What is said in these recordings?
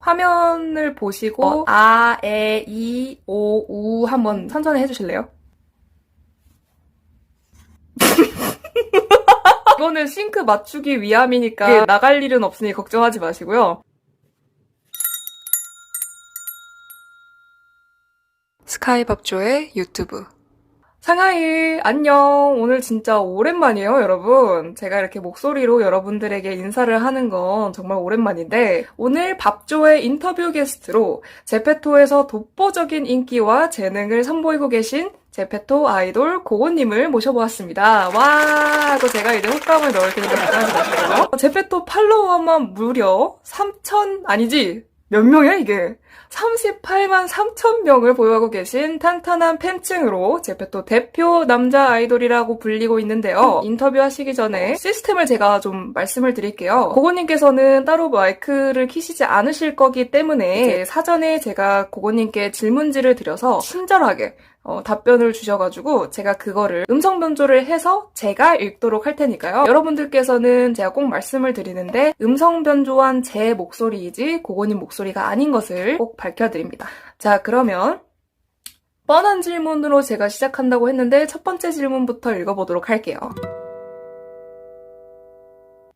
화면을 보시고 아, 에, 이, 오, 우 한번 천천히 해주실래요? 이거는 싱크 맞추기 위함이니까 나갈 일은 없으니 걱정하지 마시고요. 스카이밥조의 유튜브. 상하이, 안녕. 오늘 진짜 오랜만이에요, 여러분. 제가 이렇게 목소리로 여러분들에게 인사를 하는 건 정말 오랜만인데, 오늘 밥조의 인터뷰 게스트로 제페토에서 독보적인 인기와 재능을 선보이고 계신 제페토 아이돌 고고님을 모셔보았습니다. 와, 하고 제가 이제 호감을 넣을 테니까 걱정하지 마시고요. 제페토 팔로워만 무려 3천, 아니지, 몇 명이야, 이게? 38만 3천 명을 보유하고 계신 탄탄한 팬층으로 제페토 대표 남자 아이돌이라고 불리고 있는데요. 인터뷰하시기 전에 시스템을 제가 좀 말씀을 드릴게요. 고고님께서는 따로 마이크를 키시지 않으실 거기 때문에 사전에 제가 고고님께 질문지를 드려서 친절하게 답변을 주셔가지고 제가 그거를 음성 변조를 해서 제가 읽도록 할 테니까요. 여러분들께서는 제가 꼭 말씀을 드리는데 음성 변조한 제 목소리이지 고고님 목소리가 아닌 것을 꼭 밝혀드립니다. 자, 그러면 뻔한 질문으로 제가 시작한다고 했는데 첫 번째 질문부터 읽어보도록 할게요.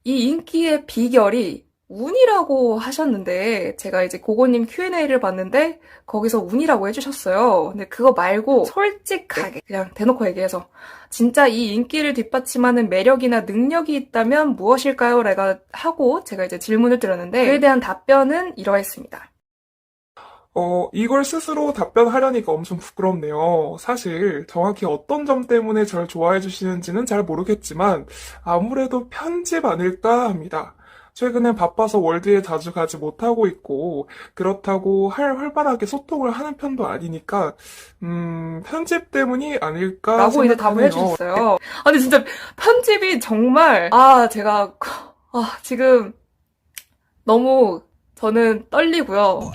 이 인기의 비결이 운이라고 하셨는데 제가 이제 고고님 Q&A를 봤는데 거기서 운이라고 해주셨어요. 근데 그거 말고 솔직하게 그냥 대놓고 얘기해서 진짜 이 인기를 뒷받침하는 매력이나 능력이 있다면 무엇일까요? 라고 하고 제가 이제 질문을 드렸는데 그에 대한 답변은 이러했습니다. 이걸 스스로 답변하려니까 엄청 부끄럽네요. 사실 정확히 어떤 점 때문에 저를 좋아해 주시는지는 잘 모르겠지만 아무래도 편집 아닐까 합니다. 최근에 바빠서 월드에 자주 가지 못하고 있고 그렇다고 활발하게 소통을 하는 편도 아니니까 편집 때문이 아닐까 라고 이제 답을 생각하네요. 해주셨어요. 근데 진짜 편집이 정말 제가 지금 너무 저는 떨리고요.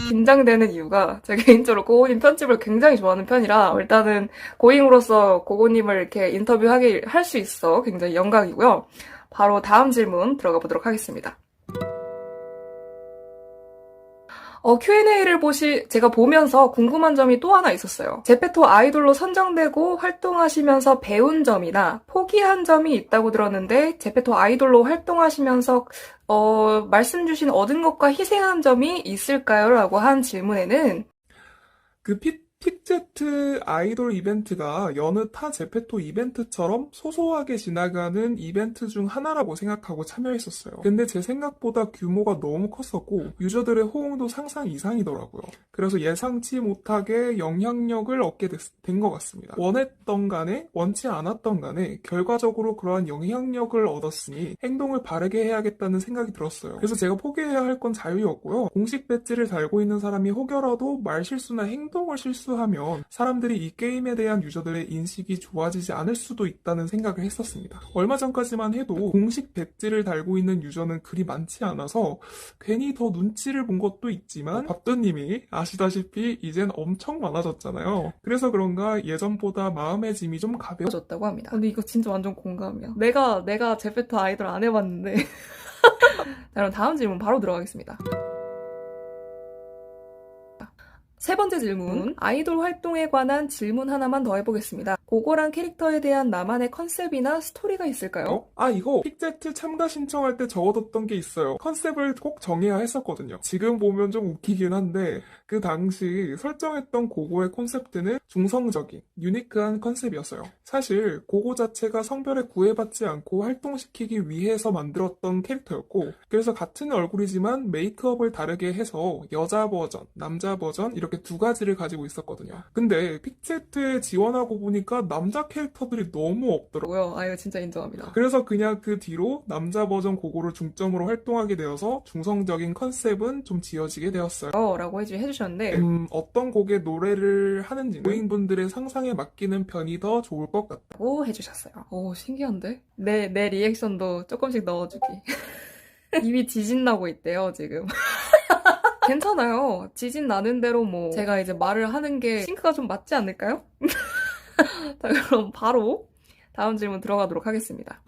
긴장되는 이유가 제가 개인적으로 고고님 편집을 굉장히 좋아하는 편이라 일단은 고잉으로서 고고님을 이렇게 인터뷰하게 할 수 있어 굉장히 영광이고요. 바로 다음 질문 들어가 보도록 하겠습니다. Q&A를 제가 보면서 궁금한 점이 또 하나 있었어요. 제페토 아이돌로 선정되고 활동하시면서 배운 점이나 포기한 점이 있다고 들었는데 제페토 아이돌로 활동하시면서 말씀 주신 얻은 것과 희생한 점이 있을까요? 라고 한 질문에는 그 픽제트 아이돌 이벤트가 여느 타 제페토 이벤트처럼 소소하게 지나가는 이벤트 중 하나라고 생각하고 참여했었어요. 근데 제 생각보다 규모가 너무 컸었고 유저들의 호응도 상상 이상이더라고요. 그래서 예상치 못하게 영향력을 얻게 된 것 같습니다. 원했던 간에 원치 않았던 간에 결과적으로 그러한 영향력을 얻었으니 행동을 바르게 해야겠다는 생각이 들었어요. 그래서 제가 포기해야 할 건 자유였고요. 공식 배지를 달고 있는 사람이 혹여라도 말실수나 행동을 실수하면 사람들이 이 게임에 대한 유저들의 인식이 좋아지지 않을 수도 있다는 생각을 했었습니다. 얼마 전까지만 해도 공식 배지를 달고 있는 유저는 그리 많지 않아서 괜히 더 눈치를 본 것도 있지만 밥도님이 아시다시피 이젠 엄청 많아졌잖아요. 그래서 그런가 예전보다 마음의 짐이 좀 가벼워졌다고 합니다. 근데 이거 진짜 완전 공감이야. 내가 제페토 아이돌 안 해봤는데 자, 그럼 다음 질문 바로 들어가겠습니다. 세 번째 질문, 아이돌 활동에 관한 질문 하나만 더 해보겠습니다. 고고란 캐릭터에 대한 나만의 컨셉이나 스토리가 있을까요? 이거 픽제트 참가 신청할 때 적어뒀던 게 있어요. 컨셉을 꼭 정해야 했었거든요. 지금 보면 좀 웃기긴 한데 그 당시 설정했던 고고의 콘셉트는 중성적인, 유니크한 컨셉이었어요. 사실 고고 자체가 성별에 구애받지 않고 활동시키기 위해서 만들었던 캐릭터였고 그래서 같은 얼굴이지만 메이크업을 다르게 해서 여자 버전, 남자 버전 이렇게 두 가지를 가지고 있었거든요. 근데 픽제트에 지원하고 보니까 남자 캐릭터들이 너무 없더라고요. 이거 진짜 인정합니다. 그래서 그냥 그 뒤로 남자 버전 고고를 중점으로 활동하게 되어서 중성적인 컨셉은 좀 지어지게 되었어요. 라고 해주셨는데 어떤 곡의 노래를 하는지는 고인분들의 상상에 맡기는 편이 더 좋을 것 같다고 해주셨어요. 신기한데? 내 리액션도 조금씩 넣어주기. 입이 지진 나고 있대요, 지금. 괜찮아요. 지진 나는 대로 제가 이제 말을 하는 게 싱크가 좀 맞지 않을까요? 자, 그럼 바로 다음 질문 들어가도록 하겠습니다.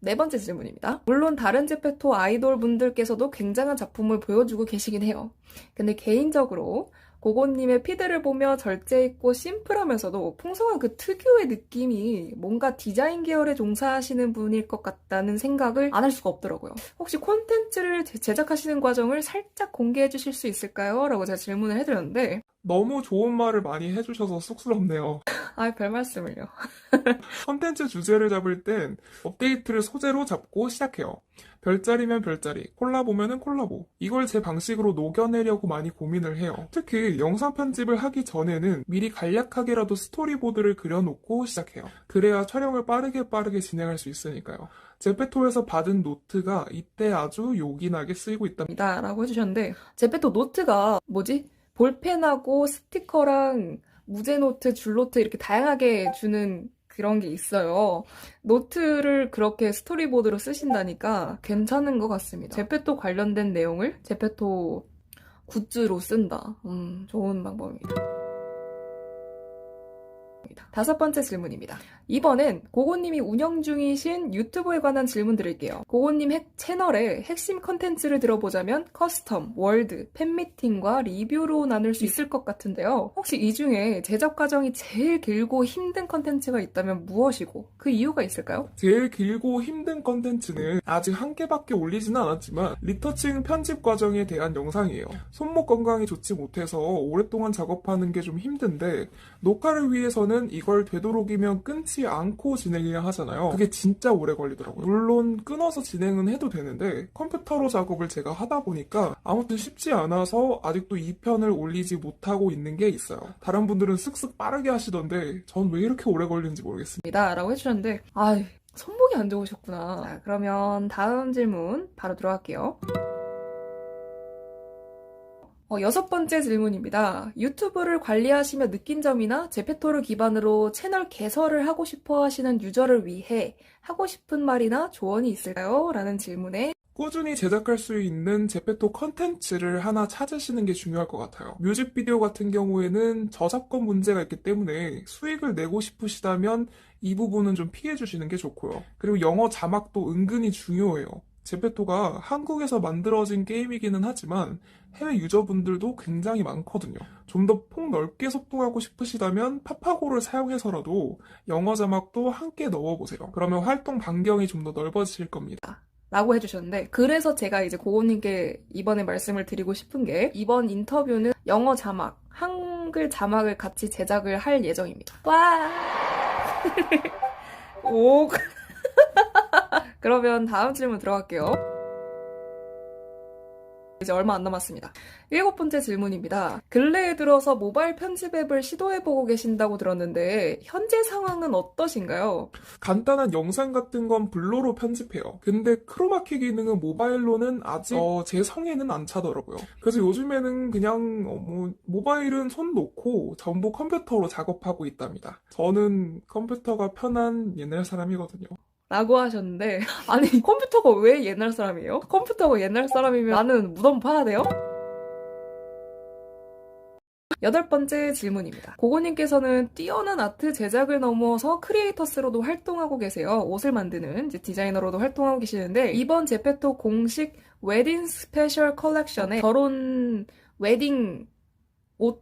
네 번째 질문입니다. 물론 다른 제페토 아이돌 분들께서도 굉장한 작품을 보여주고 계시긴 해요. 근데 개인적으로 고고님의 피드를 보며 절제있고 심플하면서도 풍성한 그 특유의 느낌이 뭔가 디자인 계열에 종사하시는 분일 것 같다는 생각을 안 할 수가 없더라고요. 혹시 콘텐츠를 제작하시는 과정을 살짝 공개해 주실 수 있을까요? 라고 제가 질문을 해드렸는데 너무 좋은 말을 많이 해주셔서 쑥스럽네요. 별 말씀을요. 컨텐츠 주제를 잡을 땐 업데이트를 소재로 잡고 시작해요. 별자리면 별자리, 콜라보면은 콜라보. 이걸 제 방식으로 녹여내려고 많이 고민을 해요. 특히 영상 편집을 하기 전에는 미리 간략하게라도 스토리보드를 그려놓고 시작해요. 그래야 촬영을 빠르게 진행할 수 있으니까요. 제페토에서 받은 노트가 이때 아주 요긴하게 쓰이고 있답니다. 라고 해주셨는데 제페토 노트가 뭐지? 볼펜하고 스티커랑 무제노트, 줄노트 이렇게 다양하게 주는 그런 게 있어요. 노트를 그렇게 스토리보드로 쓰신다니까 괜찮은 것 같습니다. 제페토 관련된 내용을 제페토 굿즈로 쓴다. 좋은 방법입니다. 다섯 번째 질문입니다. 이번엔 고고님이 운영 중이신 유튜브에 관한 질문 드릴게요. 고고님 채널의 핵심 컨텐츠를 들어보자면 커스텀, 월드, 팬미팅과 리뷰로 나눌 수 있을 것 같은데요. 혹시 이 중에 제작 과정이 제일 길고 힘든 컨텐츠가 있다면 무엇이고 그 이유가 있을까요? 제일 길고 힘든 컨텐츠는 아직 한 개밖에 올리지는 않았지만 리터칭 편집 과정에 대한 영상이에요. 손목 건강이 좋지 못해서 오랫동안 작업하는 게 좀 힘든데 녹화를 위해서는 이걸 되도록이면 끊지 않고 진행해야 하잖아요. 그게 진짜 오래 걸리더라고요. 물론 끊어서 진행은 해도 되는데 컴퓨터로 작업을 제가 하다 보니까 아무튼 쉽지 않아서 아직도 2편을 올리지 못하고 있는 게 있어요. 다른 분들은 쓱쓱 빠르게 하시던데 전 왜 이렇게 오래 걸리는지 모르겠습니다. 라고 해주셨는데 손목이 안 좋으셨구나. 자, 그러면 다음 질문 바로 들어갈게요. 여섯 번째 질문입니다. 유튜브를 관리하시며 느낀 점이나 제페토를 기반으로 채널 개설을 하고 싶어 하시는 유저를 위해 하고 싶은 말이나 조언이 있을까요? 라는 질문에 꾸준히 제작할 수 있는 제페토 컨텐츠를 하나 찾으시는 게 중요할 것 같아요. 뮤직비디오 같은 경우에는 저작권 문제가 있기 때문에 수익을 내고 싶으시다면 이 부분은 좀 피해 주시는 게 좋고요. 그리고 영어 자막도 은근히 중요해요. 제페토가 한국에서 만들어진 게임이기는 하지만 해외 유저분들도 굉장히 많거든요. 좀 더 폭넓게 소통하고 싶으시다면 파파고를 사용해서라도 영어 자막도 함께 넣어보세요. 그러면 활동 반경이 좀 더 넓어질 겁니다. 라고 해주셨는데 그래서 제가 이제 고고님께 이번에 말씀을 드리고 싶은 게 이번 인터뷰는 영어 자막, 한글 자막을 같이 제작을 할 예정입니다. 와! 오! 그러면 다음 질문 들어갈게요. 이제 얼마 안 남았습니다. 일곱 번째 질문입니다. 근래에 들어서 모바일 편집 앱을 시도해보고 계신다고 들었는데 현재 상황은 어떠신가요? 간단한 영상 같은 건 블로로 편집해요. 근데 크로마키 기능은 모바일로는 아직 제 성에는 안 차더라고요. 그래서 요즘에는 그냥 모바일은 손 놓고 전부 컴퓨터로 작업하고 있답니다. 저는 컴퓨터가 편한 옛날 사람이거든요. 라고 하셨는데 아니 컴퓨터가 왜 옛날 사람이에요? 컴퓨터가 옛날 사람이면 나는 무덤 파야 돼요? 여덟 번째 질문입니다. 고고님께서는 뛰어난 아트 제작을 넘어서 크리에이터스로도 활동하고 계세요. 옷을 만드는 이제 디자이너로도 활동하고 계시는데 이번 제페토 공식 웨딩 스페셜 컬렉션에 결혼 웨딩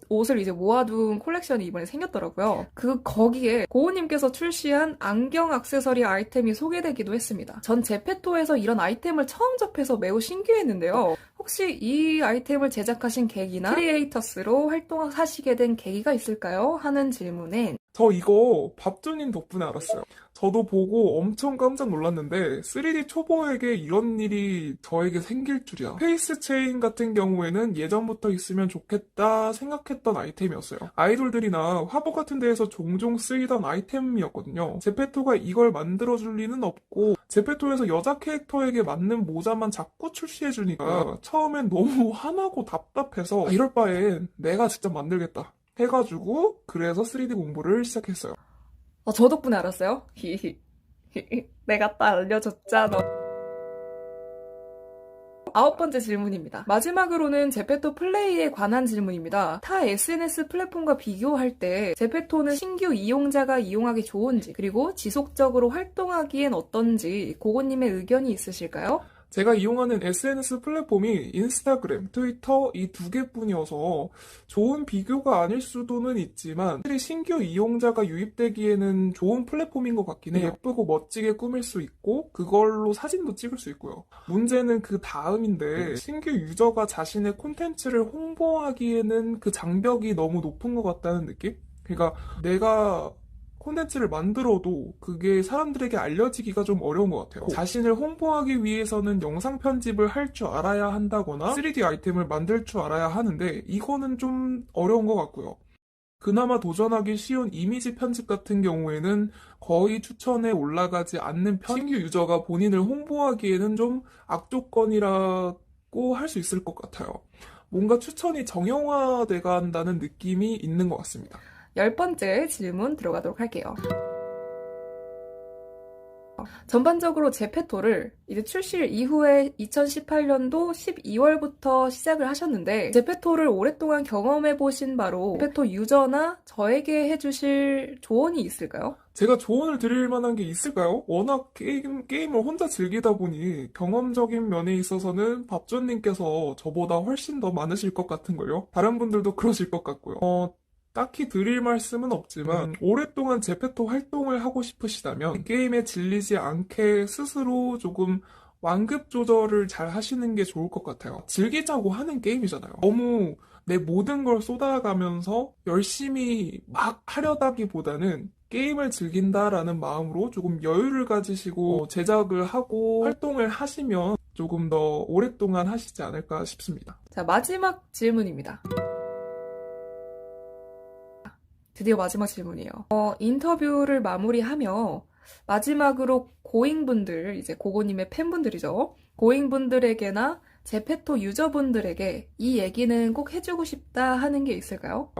옷을 이제 모아둔 콜렉션이 이번에 생겼더라고요. 거기에 고우님께서 출시한 안경 액세서리 아이템이 소개되기도 했습니다. 전 제페토에서 이런 아이템을 처음 접해서 매우 신기했는데요. 혹시 이 아이템을 제작하신 계기나 크리에이터스로 활동하시게 된 계기가 있을까요? 하는 질문에 저 이거 밥주님 덕분에 알았어요. 저도 보고 엄청 깜짝 놀랐는데 3D 초보에게 이런 일이 저에게 생길 줄이야. 페이스 체인 같은 경우에는 예전부터 있으면 좋겠다 생각했던 아이템이었어요. 아이돌들이나 화보 같은 데에서 종종 쓰이던 아이템이었거든요. 제페토가 이걸 만들어줄 리는 없고 제페토에서 여자 캐릭터에게 맞는 모자만 자꾸 출시해주니까 처음엔 너무 화나고 답답해서 이럴 바엔 내가 직접 만들겠다 해가지고 그래서 3D 공부를 시작했어요. 저 덕분에 알았어요? 내가 딱 알려줬잖아. 9번째 질문입니다. 마지막으로는 제페토 플레이에 관한 질문입니다. 타 SNS 플랫폼과 비교할 때 제페토는 신규 이용자가 이용하기 좋은지 그리고 지속적으로 활동하기엔 어떤지 고고님의 의견이 있으실까요? 제가 이용하는 SNS 플랫폼이 인스타그램, 트위터 이 두 개뿐이어서 좋은 비교가 아닐 수도는 있지만 확실히 신규 이용자가 유입되기에는 좋은 플랫폼인 것 같긴 해요. 예쁘고 멋지게 꾸밀 수 있고 그걸로 사진도 찍을 수 있고요. 문제는 그 다음인데 신규 유저가 자신의 콘텐츠를 홍보하기에는 그 장벽이 너무 높은 것 같다는 느낌? 그러니까 내가 콘텐츠를 만들어도 그게 사람들에게 알려지기가 좀 어려운 것 같아요. 자신을 홍보하기 위해서는 영상 편집을 할 줄 알아야 한다거나 3D 아이템을 만들 줄 알아야 하는데 이거는 좀 어려운 것 같고요. 그나마 도전하기 쉬운 이미지 편집 같은 경우에는 거의 추천에 올라가지 않는 편. 신규 유저가 본인을 홍보하기에는 좀 악조건이라고 할 수 있을 것 같아요. 뭔가 추천이 정형화돼 간다는 느낌이 있는 것 같습니다. 10번째 질문 들어가도록 할게요. 전반적으로 제페토를 이제 출시 이후에 2018년도 12월부터 시작을 하셨는데 제페토를 오랫동안 경험해보신 바로 제페토 유저나 저에게 해주실 조언이 있을까요? 제가 조언을 드릴 만한 게 있을까요? 워낙 게임을 혼자 즐기다 보니 경험적인 면에 있어서는 밥존님께서 저보다 훨씬 더 많으실 것 같은걸요? 다른 분들도 그러실 것 같고요. 딱히 드릴 말씀은 없지만 오랫동안 제페토 활동을 하고 싶으시다면 게임에 질리지 않게 스스로 조금 완급 조절을 잘 하시는 게 좋을 것 같아요. 즐기자고 하는 게임이잖아요. 너무 내 모든 걸 쏟아가면서 열심히 막 하려다기보다는 게임을 즐긴다라는 마음으로 조금 여유를 가지시고 제작을 하고 활동을 하시면 조금 더 오랫동안 하시지 않을까 싶습니다. 자, 마지막 질문입니다. 드디어 마지막 질문이에요. 인터뷰를 마무리하며 마지막으로 고잉분들, 이제 고고님의 팬분들이죠. 고잉분들에게나 제페토 유저분들에게 이 얘기는 꼭 해주고 싶다 하는 게 있을까요?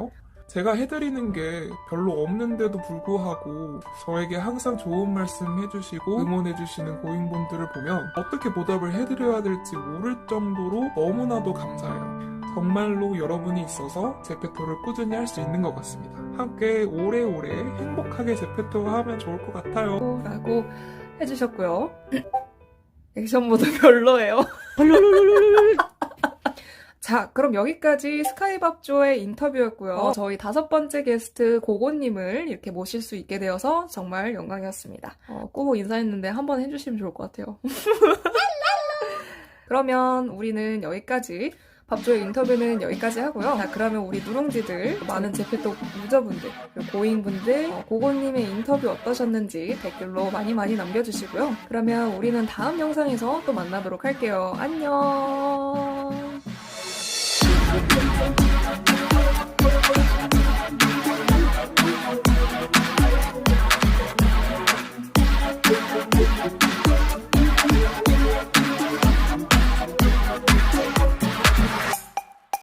제가 해드리는 게 별로 없는데도 불구하고 저에게 항상 좋은 말씀 해주시고 응원해주시는 고잉분들을 보면 어떻게 보답을 해드려야 될지 모를 정도로 너무나도 감사해요. 정말로 여러분이 있어서 제페토를 꾸준히 할 수 있는 것 같습니다. 함께 오래오래 행복하게 제페토 하면 좋을 것 같아요. 라고 해주셨고요. 액션 모드 별로예요. 자, 그럼 여기까지 스카이밥조의 인터뷰였고요. 저희 5번째 게스트 고고님을 이렇게 모실 수 있게 되어서 정말 영광이었습니다. 꾸고 인사했는데 한번 해주시면 좋을 것 같아요. 그러면 우리는 여기까지 밥조의 인터뷰는 여기까지 하고요. 자, 그러면 우리 누룽지들, 많은 제페토 유저분들, 그리고 고잉분들, 고고님의 인터뷰 어떠셨는지 댓글로 많이 남겨주시고요. 그러면 우리는 다음 영상에서 또 만나도록 할게요. 안녕!